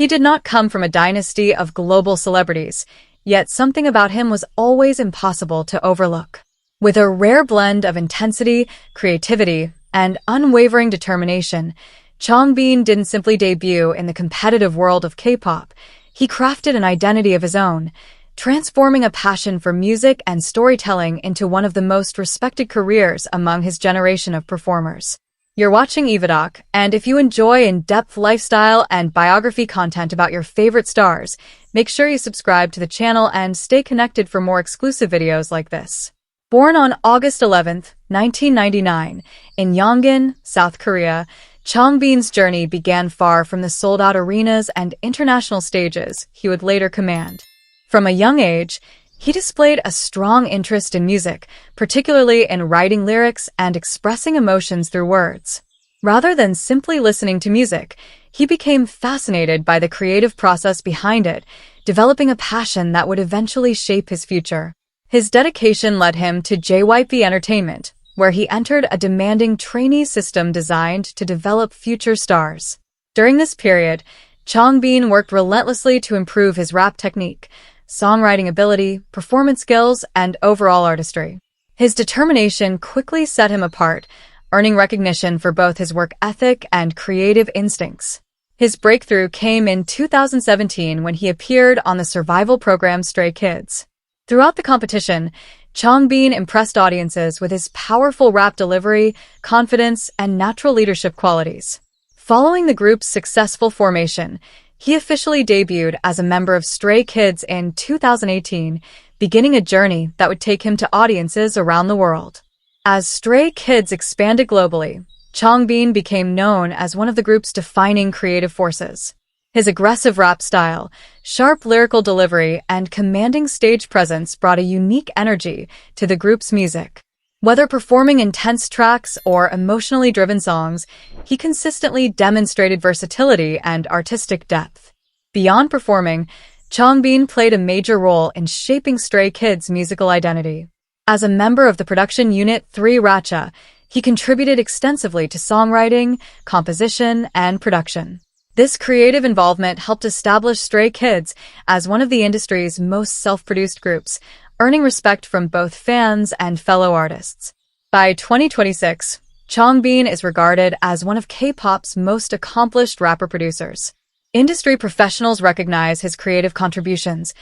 He did not come from a dynasty of global celebrities, yet something about him was always impossible to overlook. With a rare blend of intensity, creativity, and unwavering determination, Changbin didn't simply debut in the competitive world of K-pop. He crafted an identity of his own, transforming a passion for music and storytelling into one of the most respected careers among his generation of performers. You're watching EvaDoc, and if you enjoy in-depth lifestyle and biography content about your favorite stars, make sure you subscribe to the channel and stay connected for more exclusive videos like this. Born on August 11, 1999, in Yongin, South Korea, Changbin's journey began far from the sold-out arenas and international stages he would later command. From a young age, he displayed a strong interest in music, particularly in writing lyrics and expressing emotions through words. Rather than simply listening to music, he became fascinated by the creative process behind it, developing a passion that would eventually shape his future. His dedication led him to JYP Entertainment, where he entered a demanding trainee system designed to develop future stars. During this period, Changbin worked relentlessly to improve his rap technique, songwriting ability, performance skills, and overall artistry. His determination quickly set him apart, earning recognition for both his work ethic and creative instincts. His breakthrough came in 2017 when he appeared on the survival program Stray Kids. Throughout the competition, Changbin impressed audiences with his powerful rap delivery, confidence, and natural leadership qualities. Following the group's successful formation, he officially debuted as a member of Stray Kids in 2018, beginning a journey that would take him to audiences around the world. As Stray Kids expanded globally, Changbin became known as one of the group's defining creative forces. His aggressive rap style, sharp lyrical delivery, and commanding stage presence brought a unique energy to the group's music. Whether performing intense tracks or emotionally driven songs, he consistently demonstrated versatility and artistic depth. Beyond performing, Changbin played a major role in shaping Stray Kids' musical identity. As a member of the production unit 3 Racha, he contributed extensively to songwriting, composition, and production. This creative involvement helped establish Stray Kids as one of the industry's most self-produced groups, earning respect from both fans and fellow artists. By 2026, Changbin is regarded as one of K-pop's most accomplished rapper-producers. Industry professionals recognize his creative contributions,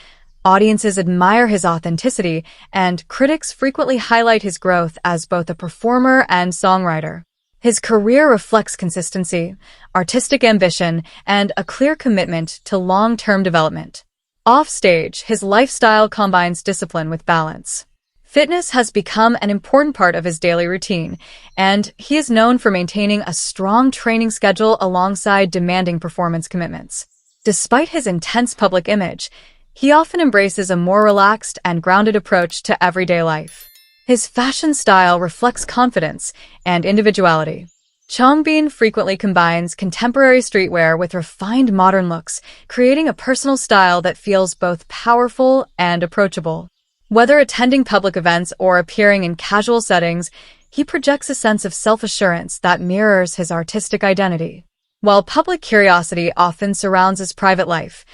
audiences admire his authenticity, and critics frequently highlight his growth as both a performer and songwriter. His career reflects consistency, artistic ambition, and a clear commitment to long-term development. Off-stage, his lifestyle combines discipline with balance. Fitness has become an important part of his daily routine, and he is known for maintaining a strong training schedule alongside demanding performance commitments. Despite his intense public image, he often embraces a more relaxed and grounded approach to everyday life. His fashion style reflects confidence and individuality. Changbin frequently combines contemporary streetwear with refined modern looks, creating a personal style that feels both powerful and approachable. Whether attending public events or appearing in casual settings, he projects a sense of self-assurance that mirrors his artistic identity. While public curiosity often surrounds his private life,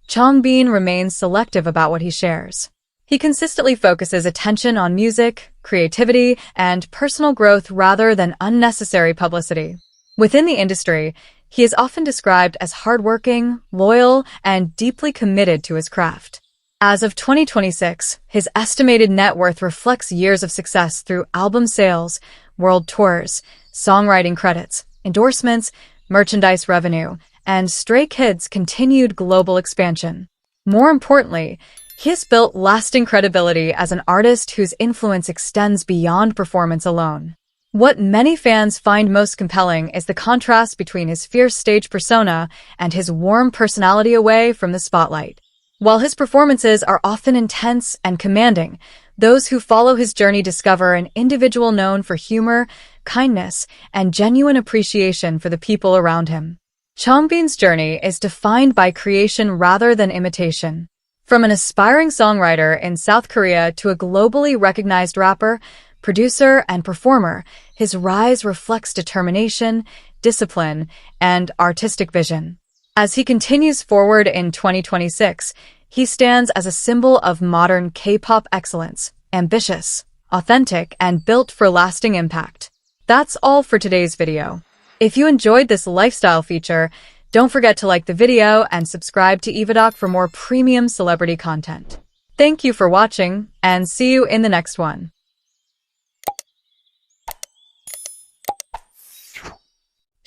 Changbin remains selective about what he shares. He consistently focuses attention on music, creativity, and personal growth rather than unnecessary publicity. Within the industry, he is often described as hardworking, loyal, and deeply committed to his craft. As of 2026, his estimated net worth reflects years of success through album sales, world tours, songwriting credits, endorsements, merchandise revenue, and Stray Kids' continued global expansion. More importantly, he has built lasting credibility as an artist whose influence extends beyond performance alone. What many fans find most compelling is the contrast between his fierce stage persona and his warm personality away from the spotlight. While his performances are often intense and commanding, those who follow his journey discover an individual known for humor, kindness, and genuine appreciation for the people around him. Changbin's journey is defined by creation rather than imitation. From an aspiring songwriter in South Korea to a globally recognized rapper, producer, and performer, his rise reflects determination, discipline, and artistic vision. As he continues forward in 2026, he stands as a symbol of modern K-pop excellence, ambitious, authentic, and built for lasting impact. That's all for today's video. If you enjoyed this lifestyle feature, don't forget to like the video and subscribe to EvaDoc for more premium celebrity content. Thank you for watching, and see you in the next one.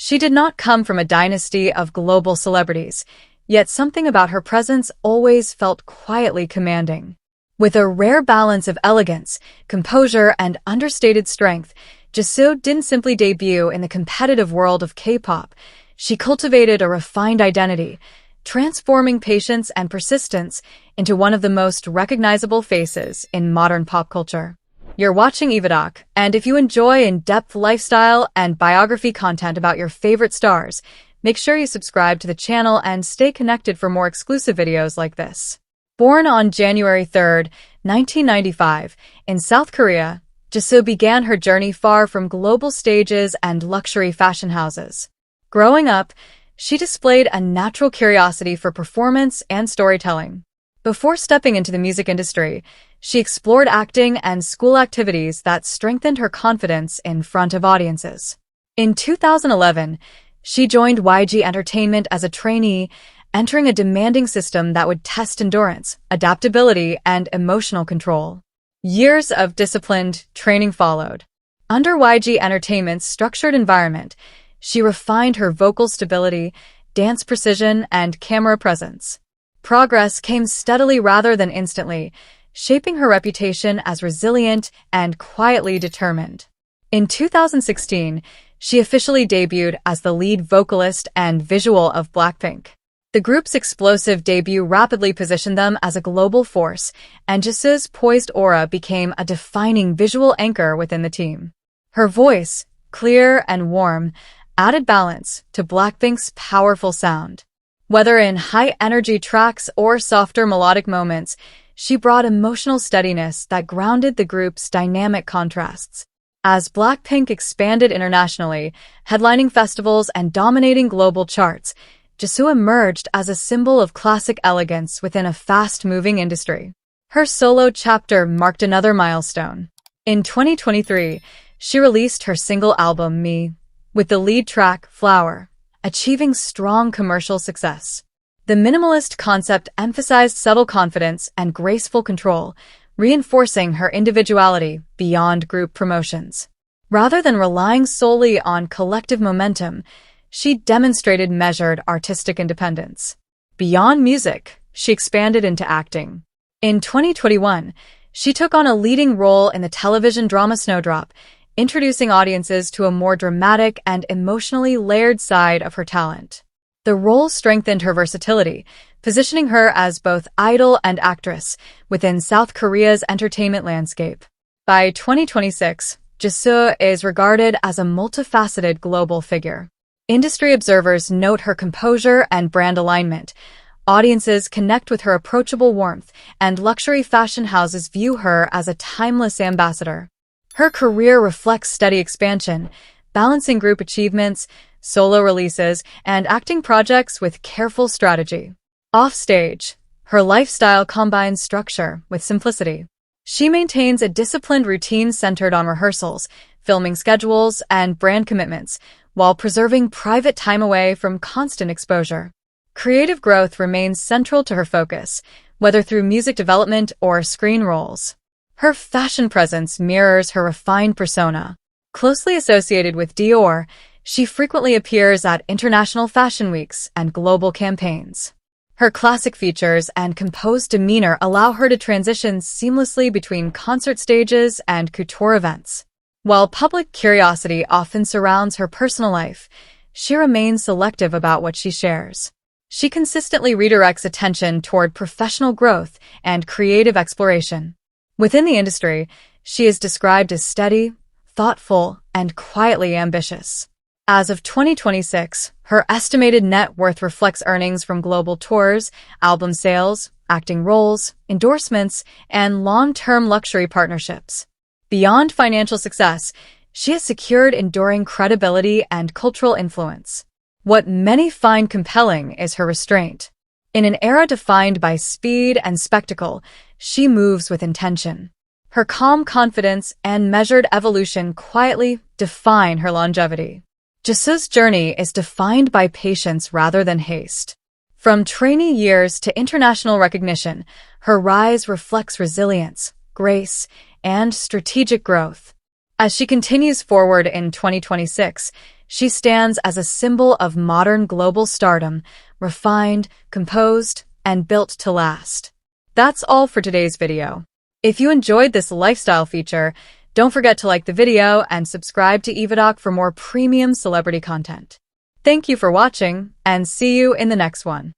She did not come from a dynasty of global celebrities, yet something about her presence always felt quietly commanding. With a rare balance of elegance, composure, and understated strength, Jisoo didn't simply debut in the competitive world of K-pop. She cultivated a refined identity, transforming patience and persistence into one of the most recognizable faces in modern pop culture. You're watching EvaDoc, and if you enjoy in-depth lifestyle and biography content about your favorite stars, make sure you subscribe to the channel and stay connected for more exclusive videos like this. Born on January 3, 1995, in South Korea, Jisoo began her journey far from global stages and luxury fashion houses. Growing up, she displayed a natural curiosity for performance and storytelling. Before stepping into the music industry, she explored acting and school activities that strengthened her confidence in front of audiences. In 2011, she joined YG Entertainment as a trainee, entering a demanding system that would test endurance, adaptability, and emotional control. Years of disciplined training followed. Under YG Entertainment's structured environment, she refined her vocal stability, dance precision, and camera presence. Progress came steadily rather than instantly, shaping her reputation as resilient and quietly determined. In 2016, she officially debuted as the lead vocalist and visual of BLACKPINK. The group's explosive debut rapidly positioned them as a global force, and Jisoo's poised aura became a defining visual anchor within the team. Her voice, clear and warm, added balance to BLACKPINK's powerful sound. Whether in high-energy tracks or softer melodic moments, she brought emotional steadiness that grounded the group's dynamic contrasts. As BLACKPINK expanded internationally, headlining festivals and dominating global charts, Jisoo emerged as a symbol of classic elegance within a fast-moving industry. Her solo chapter marked another milestone. In 2023, she released her single album, Me, with the lead track, Flower, achieving strong commercial success. The minimalist concept emphasized subtle confidence and graceful control, reinforcing her individuality beyond group promotions. Rather than relying solely on collective momentum, she demonstrated measured artistic independence. Beyond music, she expanded into acting. In 2021, she took on a leading role in the television drama Snowdrop, introducing audiences to a more dramatic and emotionally layered side of her talent. The role strengthened her versatility, positioning her as both idol and actress within South Korea's entertainment landscape. By 2026, Jisoo is regarded as a multifaceted global figure. Industry observers note her composure and brand alignment. Audiences connect with her approachable warmth, and luxury fashion houses view her as a timeless ambassador. Her career reflects steady expansion, balancing group achievements, solo releases, and acting projects with careful strategy. Offstage, her lifestyle combines structure with simplicity. She maintains a disciplined routine centered on rehearsals, filming schedules, and brand commitments, while preserving private time away from constant exposure. Creative growth remains central to her focus, whether through music development or screen roles. Her fashion presence mirrors her refined persona. Closely associated with Dior, she frequently appears at international fashion weeks and global campaigns. Her classic features and composed demeanor allow her to transition seamlessly between concert stages and couture events. While public curiosity often surrounds her personal life, she remains selective about what she shares. She consistently redirects attention toward professional growth and creative exploration. Within the industry, she is described as steady, thoughtful, and quietly ambitious. As of 2026, her estimated net worth reflects earnings from global tours, album sales, acting roles, endorsements, and long-term luxury partnerships. Beyond financial success, she has secured enduring credibility and cultural influence. What many find compelling is her restraint. In an era defined by speed and spectacle, she moves with intention. Her calm confidence and measured evolution quietly define her longevity. Jisoo's journey is defined by patience rather than haste. From trainee years to international recognition, her rise reflects resilience, grace, and strategic growth. As she continues forward in 2026, she stands as a symbol of modern global stardom, refined, composed, and built to last. That's all for today's video. If you enjoyed this lifestyle feature, don't forget to like the video and subscribe to EvaDoc for more premium celebrity content. Thank you for watching, and see you in the next one.